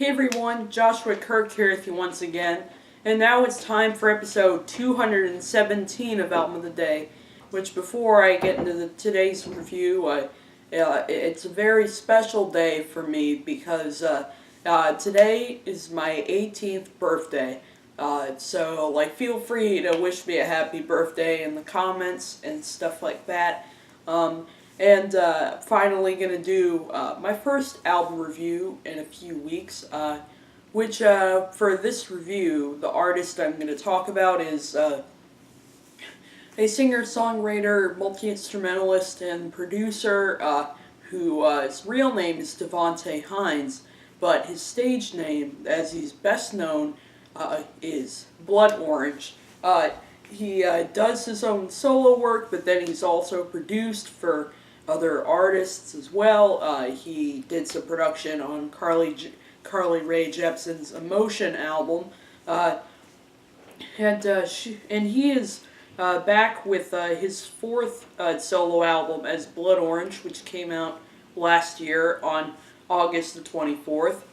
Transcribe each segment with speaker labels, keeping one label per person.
Speaker 1: Hey everyone, Joshua Kirk here with you once again, and now it's time for episode 217 of Album of the Day, which before I get into today's review, it's a very special day for me because today is my 18th birthday. So feel free to wish me a happy birthday in the comments and stuff like that. Finally gonna do my first album review in a few weeks, which for this review, the artist I'm gonna talk about is a singer-songwriter, multi-instrumentalist, and producer whose real name is Devonte Hines, but his stage name, as he's best known, is Blood Orange. He does his own solo work, but then he's also produced for other artists as well. He did some production on Carly Rae Jepsen's Emotion album, and he is back with his fourth solo album as Blood Orange, which came out last year on August the 24th.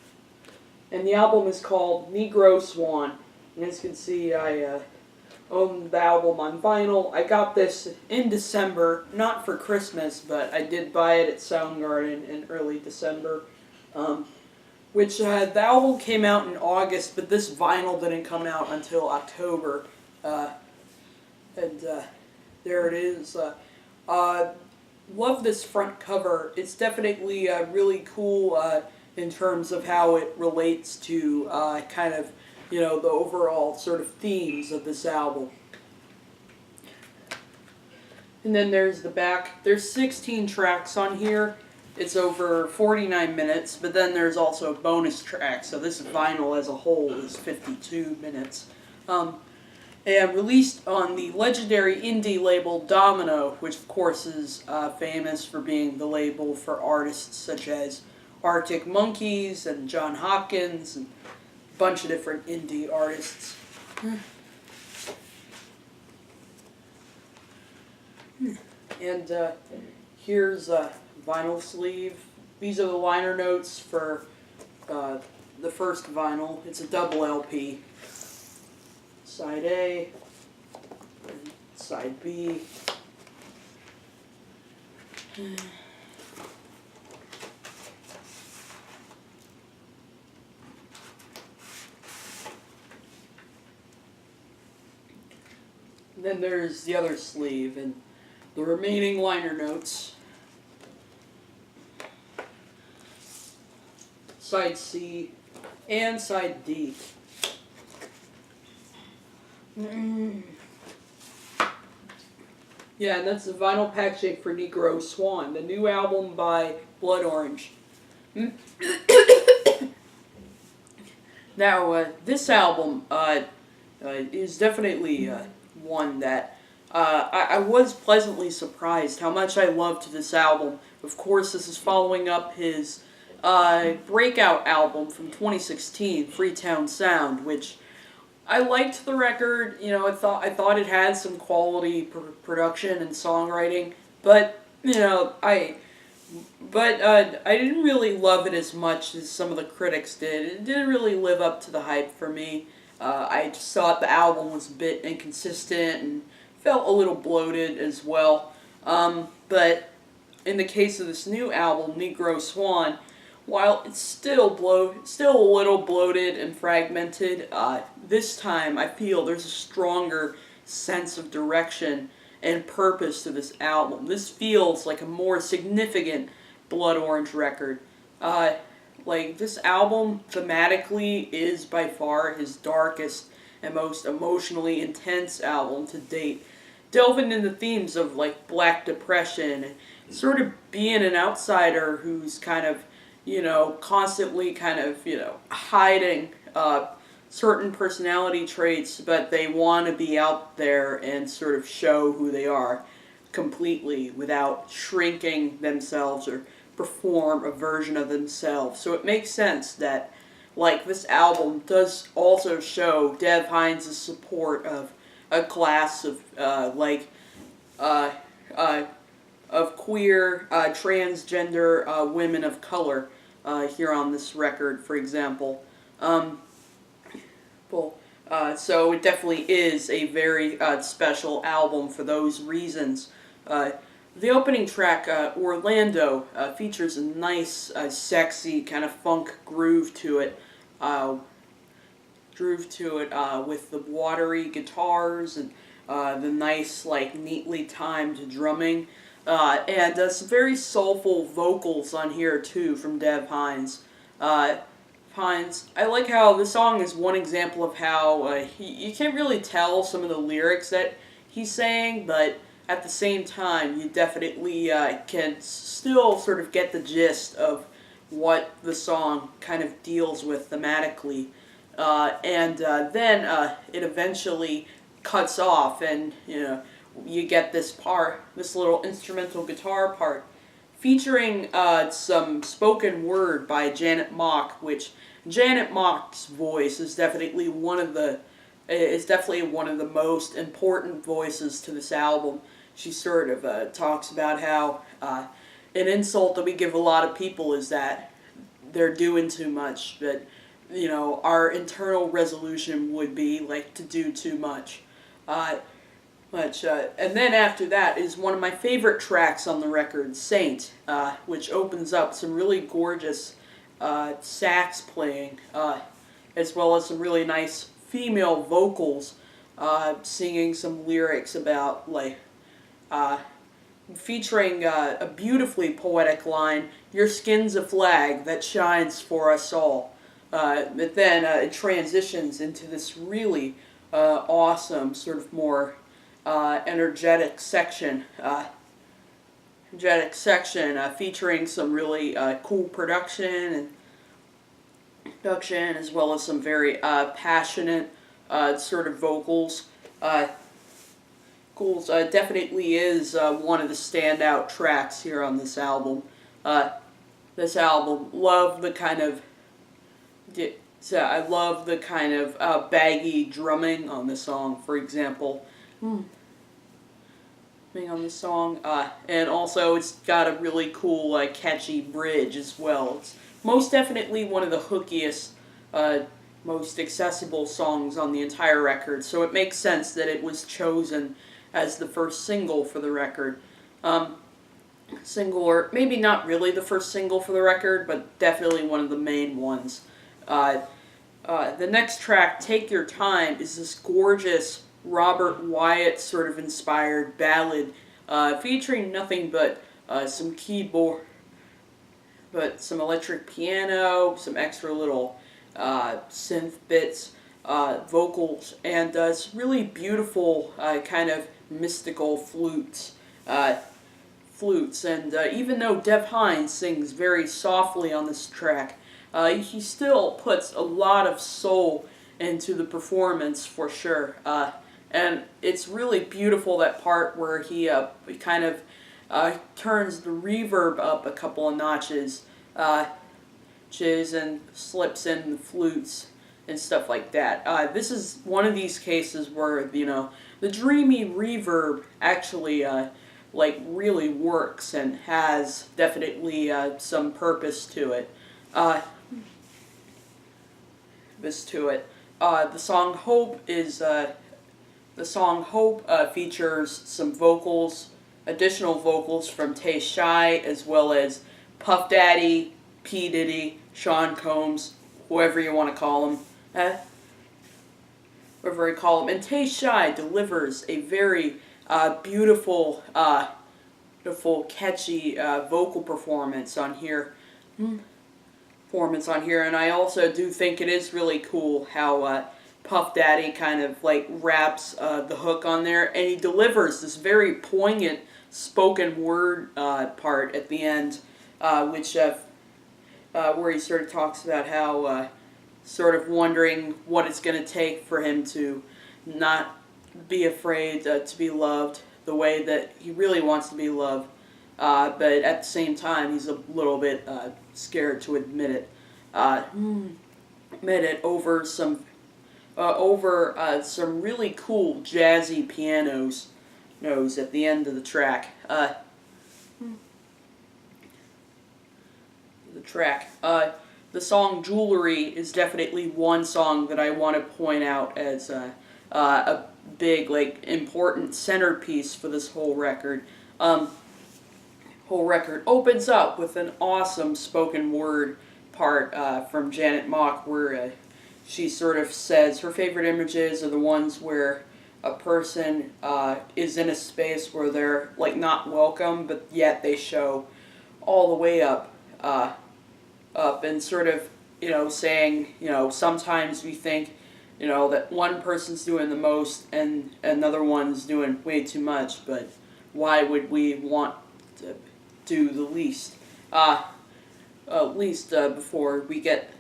Speaker 1: And the album is called Negro, Swan. And as you can see, I own the album on vinyl. I got this in December, not for Christmas, but I did buy it at Soundgarden in early December. The album came out in August, but this vinyl didn't come out until October. There it is. Love this front cover. It's definitely really cool in terms of how it relates to the overall sort of themes of this album. And then there's the back. There's 16 tracks on here. It's over 49 minutes, but then there's also bonus tracks, so this vinyl as a whole is 52 minutes. And released on the legendary indie label Domino, which of course is famous for being the label for artists such as Arctic Monkeys and John Hopkins and bunch of different indie artists. And here's a vinyl sleeve. These are the liner notes for the first vinyl. It's a double LP. Side A and side B. Then there's the other sleeve and the remaining liner notes. Side C and side D. Yeah, and that's the vinyl packaging for Negro, Swan, the new album by Blood Orange. Now, this album is definitely one that I was pleasantly surprised how much I loved this album. Of course, this is following up his breakout album from 2016, Freetown Sound, which I liked the record. I thought it had some quality production and songwriting, but I didn't really love it as much as some of the critics did. It didn't really live up to the hype for me. I just thought the album was a bit inconsistent and felt a little bloated as well. But in the case of this new album, Negro Swan, while it's still a little bloated and fragmented, this time I feel there's a stronger sense of direction and purpose to this album. This feels like a more significant Blood Orange record. This album thematically is by far his darkest and most emotionally intense album to date, delving into themes of Black depression and sort of being an outsider who's constantly hiding certain personality traits, but they want to be out there and sort of show who they are completely without shrinking themselves or perform a version of themselves. So it makes sense that this album does also show Dev Hines' support of a class of queer, transgender women of color here on this record, for example. So it definitely is a very special album for those reasons. The opening track, Orlando, features a nice, sexy kind of funk groove to it. With the watery guitars and the nice, like, neatly timed drumming. And some very soulful vocals on here, too, from Dev Hynes. I like how this song is one example of how you can't really tell some of the lyrics that he's saying, but at the same time, you definitely can still sort of get the gist of what the song kind of deals with thematically. And then it eventually cuts off, and you get this little instrumental guitar part, featuring some spoken word by Janet Mock, which Janet Mock's voice is definitely one of the most important voices to this album. She sort of talks about how an insult that we give a lot of people is that they're doing too much, but our internal resolution would be like to do too much. And then after that is one of my favorite tracks on the record, Saint, which opens up some really gorgeous sax playing, as well as some really nice female vocals, singing some lyrics about, like, featuring a beautifully poetic line, "Your skin's a flag that shines for us all." But then it transitions into this really awesome, sort of more energetic section, featuring some really cool production, as well as some very passionate sort of vocals. Definitely is one of the standout tracks here on this album. Love the kind of baggy drumming on the song, for example. On the song, and also it's got a really cool, catchy bridge as well. It's most definitely one of the hookiest, most accessible songs on the entire record, so it makes sense that it was chosen as the first single for the record. Or maybe not really the first single for the record, but definitely one of the main ones. The next track, Take Your Time, is this gorgeous Robert Wyatt sort of inspired ballad, featuring nothing but some keyboard, but some electric piano, some extra little synth bits, vocals, and some really beautiful kind of mystical flutes. And even though Dev Hynes sings very softly on this track, he still puts a lot of soul into the performance, for sure. And it's really beautiful, that part where he kind of turns the reverb up a couple of notches, and slips in the flutes and stuff like that. This is one of these cases where, the dreamy reverb actually really works and has definitely some purpose to it. The song Hope features some additional vocals from Tay Shy, as well as Puff Daddy, P. Diddy, Sean Combs, whoever you want to call him. And Tay Shy delivers a very beautiful, catchy vocal performance on here. And I also do think it is really cool how Puff Daddy kind of raps the hook on there, and he delivers this very poignant spoken word part at the end, where he sort of talks about how sort of wondering what it's going to take for him to not be afraid to be loved the way that he really wants to be loved, but at the same time he's a little bit scared to admit it. Over some really cool jazzy pianos at the end of the track. the track. The song Jewelry is definitely one song that I want to point out as a big, like, important centerpiece for this whole record. Whole record opens up with an awesome spoken word part from Janet Mock, where she sort of says her favorite images are the ones where a person is in a space where they're, like, not welcome, but yet they show all the way up, and sort of, saying, sometimes we think, that one person's doing the most and another one's doing way too much, but why would we want to do the least? Before we get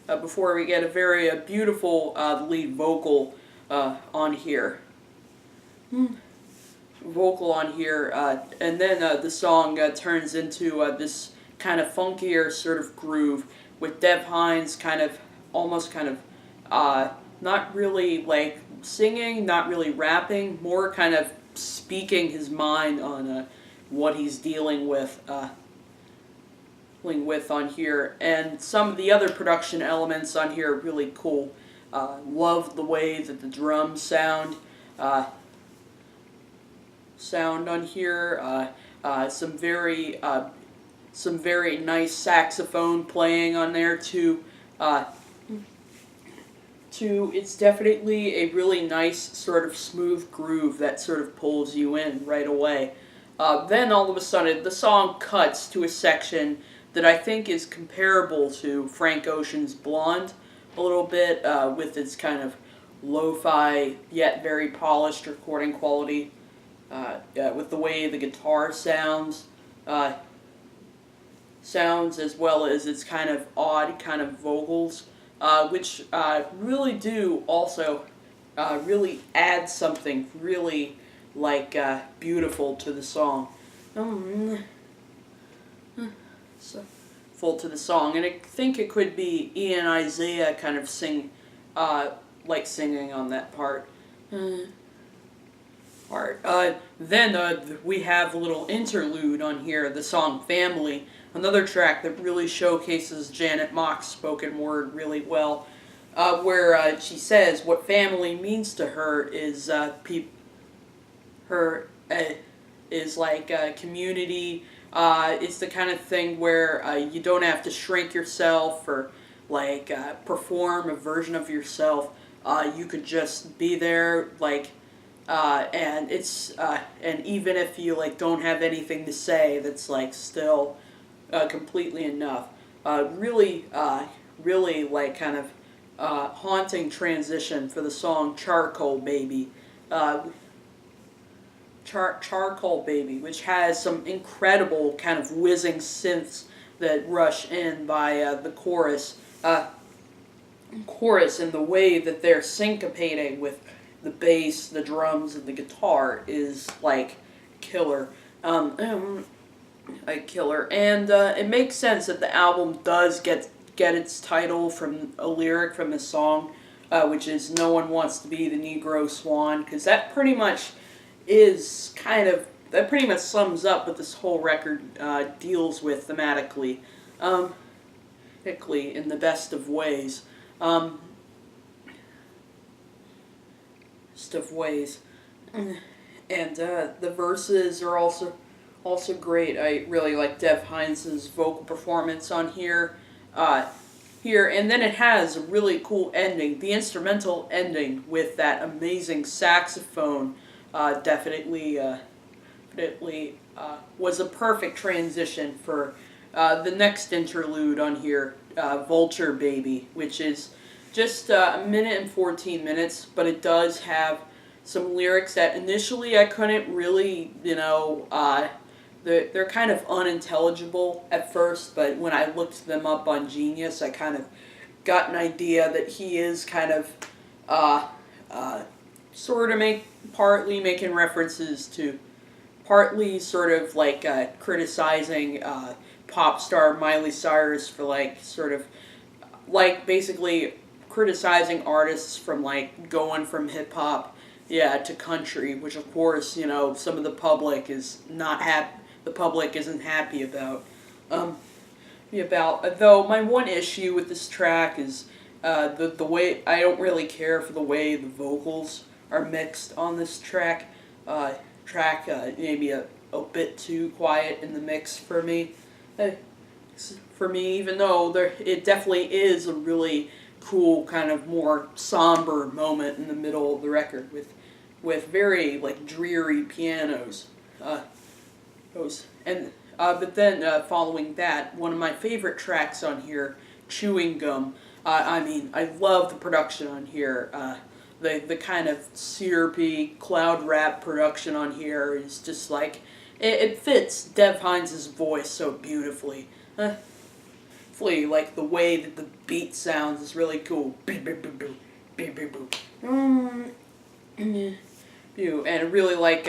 Speaker 1: a very beautiful lead vocal on here. And then the song turns into this kind of funkier sort of groove with Dev Hynes almost not really like singing, not really rapping, more kind of speaking his mind on what he's dealing with on here. And some of the other production elements on here are really cool. Love the way that the drums sound on here. Some very nice saxophone playing on there too. It's definitely a really nice sort of smooth groove that sort of pulls you in right away. Then all of a sudden the song cuts to a section that I think is comparable to Frank Ocean's Blonde a little bit, with its kind of lo-fi yet very polished recording quality, with the way the guitar sounds as well as its kind of odd kind of vocals, which really do also really add something really like beautiful to the song. Full to the song, and I think it could be Ian and Isiah kind of singing on that part. Then we have a little interlude on here, the song Family, another track that really showcases Janet Mock's spoken word really well, where she says what family means to her is community. It's the kind of thing where you don't have to shrink yourself or perform a version of yourself. You could just be there, and even if you don't have anything to say, that's still completely enough. Really haunting transition for the song Charcoal Baby. Charcoal Baby, which has some incredible kind of whizzing synths that rush in by the chorus, and the way that they're syncopating with the bass, the drums, and the guitar is killer. Killer. And it makes sense that the album does get its title from a lyric from the song, which is "No one wants to be the Negro Swan," because that pretty much sums up what this whole record deals with thematically, in the best of ways. And the verses are also great. I really like Dev Hynes' vocal performance on here. And then it has a really cool ending, the instrumental ending with that amazing saxophone. Definitely was a perfect transition for the next interlude on here, Vulture Baby, which is just a minute and 14 minutes, but it does have some lyrics that initially I couldn't really, they're kind of unintelligible at first, but when I looked them up on Genius, I kind of got an idea that he is kind of partly making references to, partly sort of criticizing pop star Miley Cyrus for basically criticizing artists from going from hip hop to country, which of course some of the public isn't happy about. about. Though my one issue with this track is the way I don't really care for the way the vocals are mixed on this track. Maybe a bit too quiet in the mix for me. Uh, even though it definitely is a really cool kind of more somber moment in the middle of the record with very like dreary pianos. But then following that, one of my favorite tracks on here, Chewing Gum. I love the production on here. The kind of syrupy cloud rap production on here is just like it fits Dev Hynes' voice so beautifully. Like the way that the beat sounds is really cool. And I really like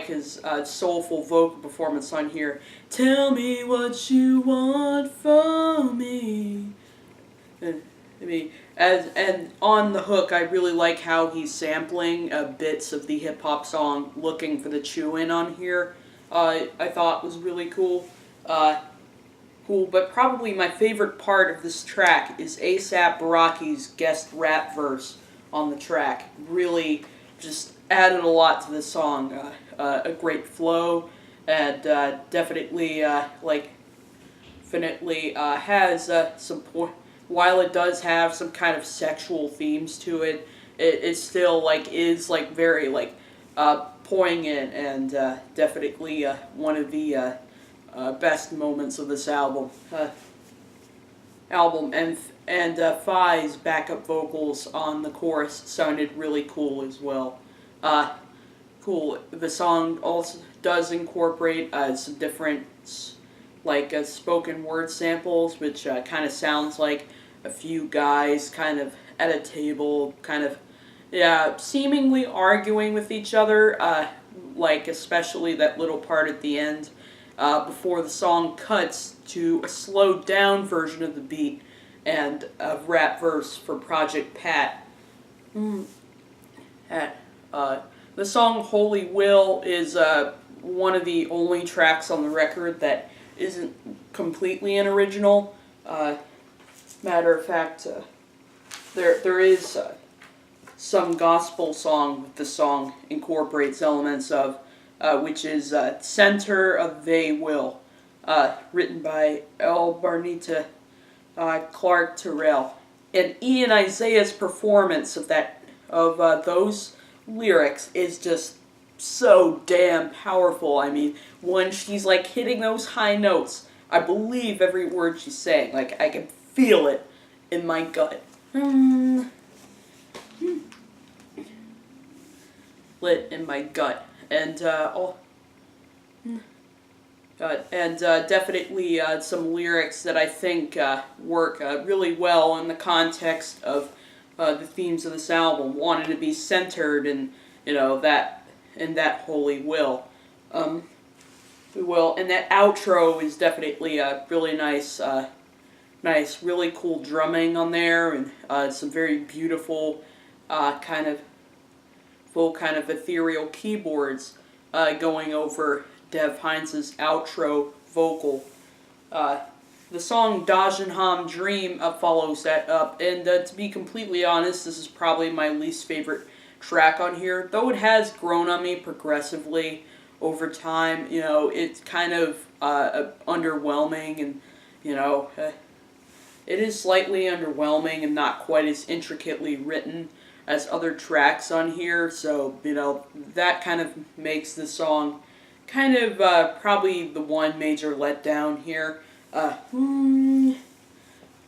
Speaker 1: his soulful vocal performance on here. Tell me what you want from me. And on the hook, I really like how he's sampling bits of the hip hop song "Looking for the Chewin'" on here. I thought was really cool. But probably my favorite part of this track is A$AP Rocky's guest rap verse on the track. Really just added a lot to the song. A great flow, and definitely has some point. While it does have some kind of sexual themes to it, it still is very poignant and definitely one of the best moments of this album. And Phi's backup vocals on the chorus sounded really cool as well. Cool. The song also does incorporate some different spoken word samples, which kind of sounds like a few guys kind of at a table, kind of seemingly arguing with each other. Especially that little part at the end. Before the song cuts to a slowed down version of the beat and a rap verse for Project Pat. The song Holy Will is one of the only tracks on the record that isn't completely an original. Matter of fact, there is some gospel song that the song incorporates elements of, which is Center of They Will, written by L. Barnita Clark Terrell. And Ian Isaiah's performance of those lyrics is just so damn powerful. When she's hitting those high notes, I believe every word she's saying. I can feel it in my gut. Lit in my gut. And definitely some lyrics that I think work really well in the context of the themes of this album. Wanted to be centered in that holy will. And that outro is definitely really nice, really cool drumming on there, and some very beautiful kind of ethereal keyboards going over Dev Hynes' outro vocal. The song Dagenham Dream follows that up, and to be completely honest, this is probably my least favorite track on here, though it has grown on me progressively over time. It's kind of underwhelming, and it is slightly underwhelming and not quite as intricately written as other tracks on here, so that kind of makes the song kind of probably the one major letdown here.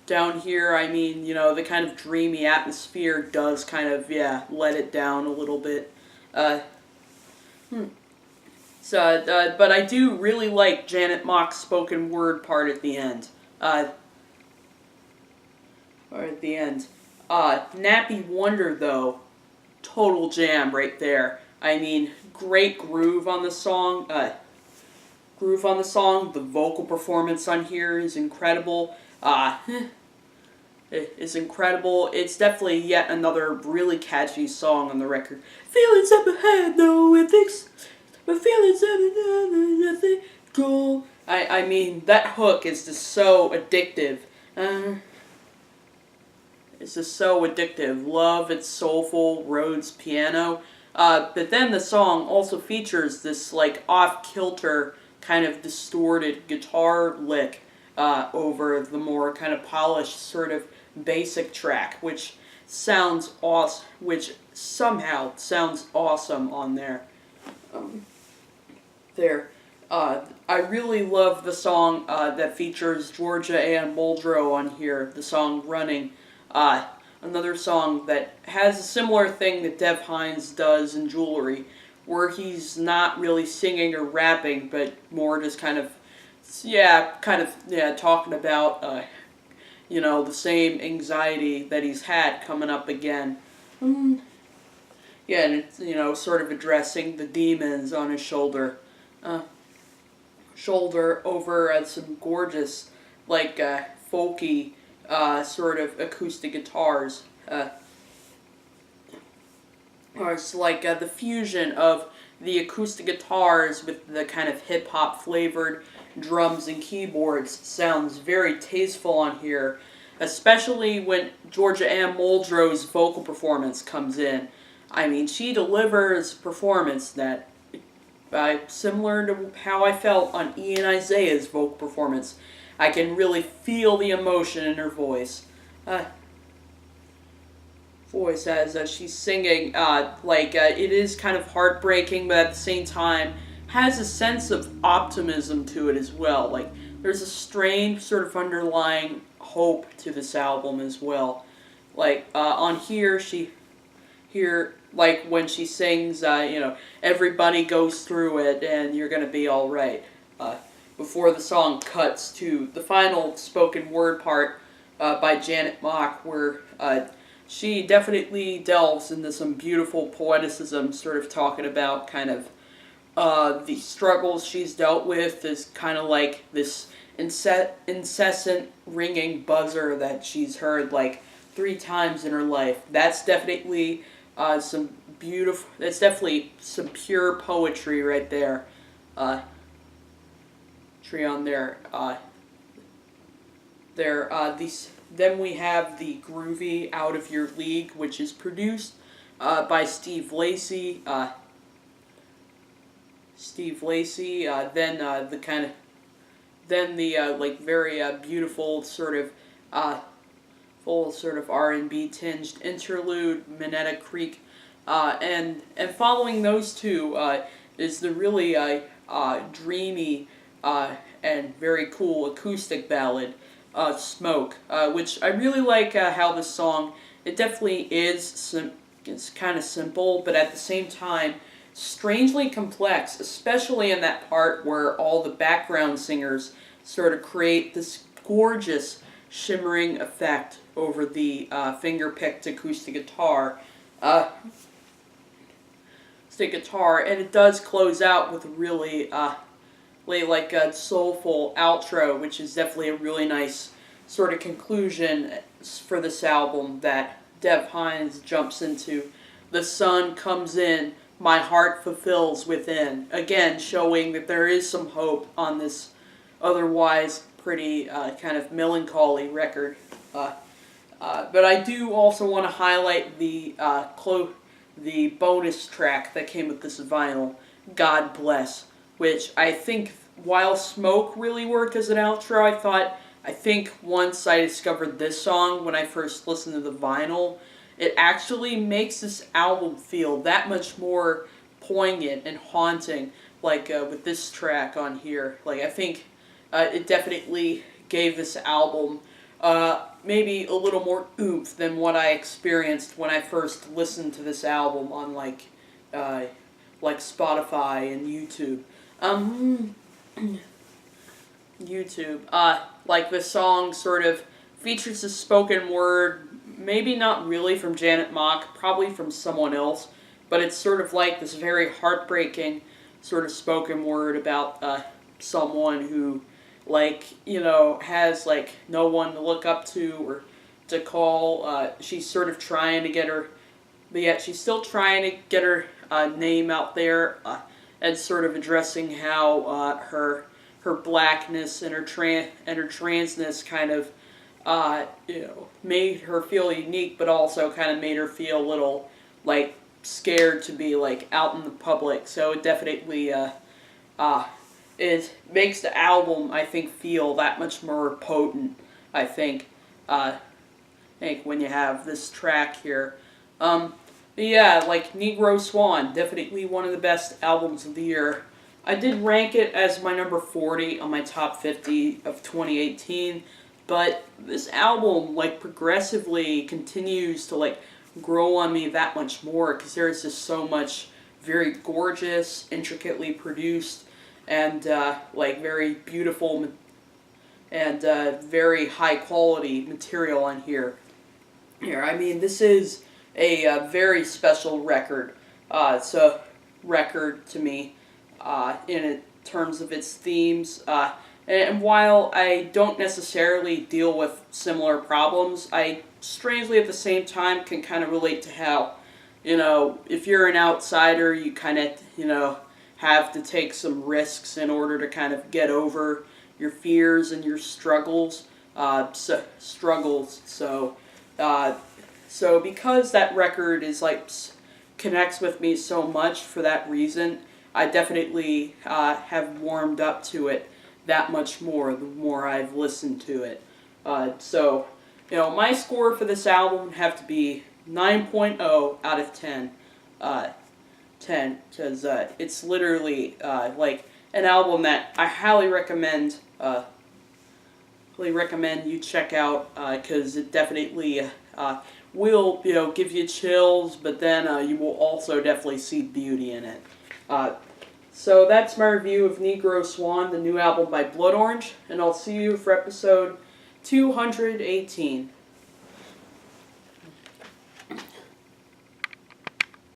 Speaker 1: Down here, the kind of dreamy atmosphere does kind of let it down a little bit. But I do really like Janet Mock's spoken word part at the end. Nappy Wonder, though, total jam right there. Great groove on the song. The vocal performance on here is incredible. It's incredible. It's definitely yet another really catchy song on the record. Feelings up ahead, no ethics, but feelings up ahead, nothing cool. I mean, that hook is just so addictive. It's just so addictive. Love, it's soulful, Rhodes piano. But then the song also features this like off-kilter kind of distorted guitar lick over the more kind of polished sort of basic track, which sounds awesome, which somehow sounds awesome on there. There. I really love the song that features Georgia and Muldrow on here, the song Running. Another song that has a similar thing that Dev Hynes does in Jewelry, where he's not really singing or rapping, but more just kind of talking about, the same anxiety that he's had coming up again. Yeah, and it's, sort of addressing the demons on his shoulder. Over some gorgeous, like, folky, sort of acoustic guitars. Or it's like the fusion of the acoustic guitars with the kind of hip-hop flavored drums and keyboards sounds very tasteful on here, especially when Georgia Ann Muldrow's vocal performance comes in. I mean, she delivers performance that, similar to how I felt on Ian Isaiah's vocal performance. I can really feel the emotion in her voice. As she's singing, it is kind of heartbreaking, but at the same time has a sense of optimism to it as well. Like, there's a strange sort of underlying hope to this album as well. Like, on here, when she sings, everybody goes through it and you're gonna be alright. Before the song cuts to the final spoken word part by Janet Mock, where she definitely delves into some beautiful poeticism, sort of talking about kind of the struggles she's dealt with, is kind of like this incessant ringing buzzer that she's heard like 3 times in her life. That's definitely that's definitely some pure poetry right there. On there. Then we have the groovy Out of Your League, which is produced by Steve Lacy. Then the very beautiful sort of full sort of R&B tinged interlude, Minetta Creek, and following those two is the really dreamy and very cool acoustic ballad, Smoke, which I really like how this song, it definitely is, it's kind of simple, but at the same time, strangely complex, especially in that part where all the background singers sort of create this gorgeous shimmering effect over the finger-picked acoustic guitar. And it does close out with a really like a soulful outro, which is definitely a really nice sort of conclusion for this album that Dev Hynes jumps into. The sun comes in, my heart fulfills within. Again, showing that there is some hope on this otherwise pretty kind of melancholy record. But I do also want to highlight the bonus track that came with this vinyl, God Bless, which I think, while Smoke really worked as an outro, I think once I discovered this song when I first listened to the vinyl, it actually makes this album feel that much more poignant and haunting, like with this track on here. Like, I think it definitely gave this album maybe a little more oomph than what I experienced when I first listened to this album on like Spotify and YouTube. Like the song sort of features a spoken word, maybe not really from Janet Mock, probably from someone else, but it's sort of like this very heartbreaking sort of spoken word about someone who, has no one to look up to or to call. She's sort of trying to get her, but yet she's still trying to get her name out there, and sort of addressing how her her blackness and her transness kind of made her feel unique, but also kind of made her feel a little like scared to be like out in the public. So it definitely it makes the album, I think, feel that much more potent. I think when you have this track here. But yeah, like Negro Swan, definitely one of the best albums of the year. I did rank it as my number 40 on my top 50 of 2018, but this album like progressively continues to like grow on me that much more because there's just so much very gorgeous, intricately produced, and like very beautiful and very high quality material on here. I mean, this is a very special record. It's a record to me in terms of its themes. And while I don't necessarily deal with similar problems, I strangely at the same time can kind of relate to how, if you're an outsider, you kind of, have to take some risks in order to kind of get over your fears and your struggles. So because that record is like connects with me so much for that reason, I definitely have warmed up to it that much more the more I've listened to it. So my score for this album would have to be 9.0 out of 10. 10, because it's literally like an album that I highly recommend you check out, because it definitely will give you chills, but then you will also definitely see beauty in it. So that's my review of Negro Swan, the new album by Blood Orange, and I'll see you for episode 218.